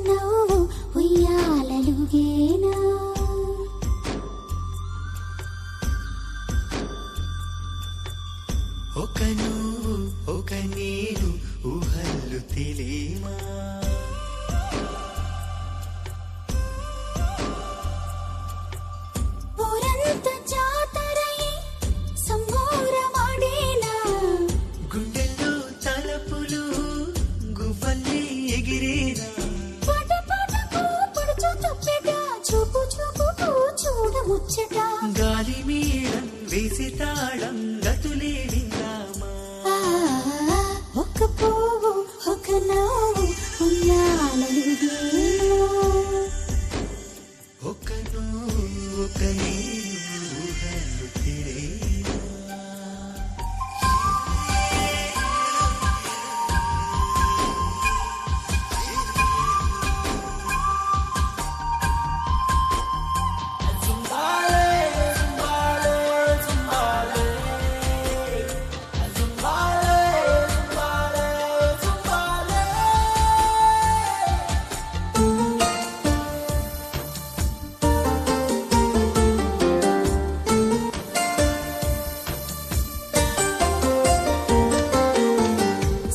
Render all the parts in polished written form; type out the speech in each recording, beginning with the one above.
నవ్వు ఉయ్యాలలుగేనా ఒక నువ్వు ఒక నేను ఊహల్లు తెలియమా ఊరంత జాతరయే సంబోరమాడేనా గుండెల్లో తలపులు గువ్వల్లి ఎగిరేనా పటపటకు పడుచు తప్పెట చూపు చూపుకు చూడముచ్చట గాలి మేళం వేసి తాళం గతులే విందామా ఒక పువ్వు ఒక నవ్వు ఉయ్యాలలుగేనా ఒక నువ్వు ఒక నేను ఊహల్లు తెలియమా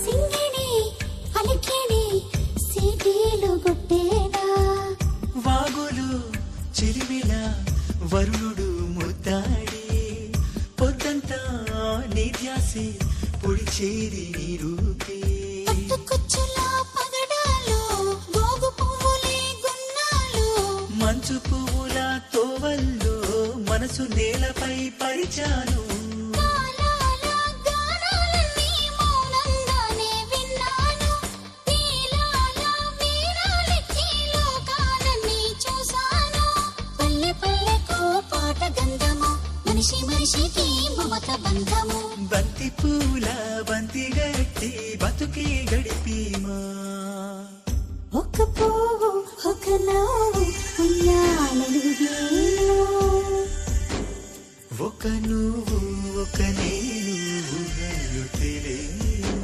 సింగిని అలికిని సీటీలు కొట్టేనా వాగులు చిరిమిల వరుణుడు ముద్దాడి పొద్దంతా నీ ధ్యాసే పొడిచేది నీ రూపే పట్టుకొచ్చుల పగడాలు గోగు పువ్వులే గున్నాలు మంచు పువ్వుల తోవల్లో మనసు నేలపై పరిచాను కాలాల గానాలన్నీ మౌనంగానే విన్నాను నీలాల వీరాలెక్కి లోకాలన్నీ చూశాను పల్లె పల్లెకు పాట గంధము మనిషి మనిషికి మమత బంధము బంతి పూల బంతి గట్టి బతుకే గడిపీమా ఒక పువ్వు ఒక నవ్వు ఉయ్యాలలుగేనా ఒక నువ్వు ఒక నేను ఊహలు తెలియమా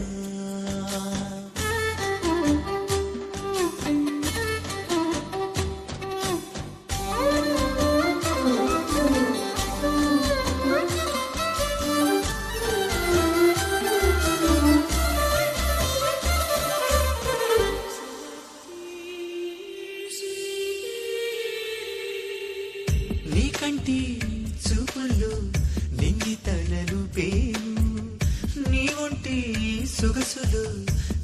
నీ కంటి చూపుల్లో నింగి తలలు పేరు నీ ఒంటి సొగసులు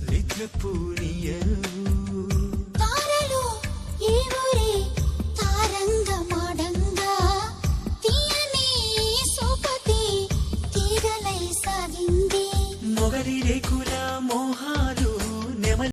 నిద్రపూనియవు తారలు ఈ ఊరే తారంగమాడంగా తీయని సోపతి తీగలై సాగింది మొగలి రేకుల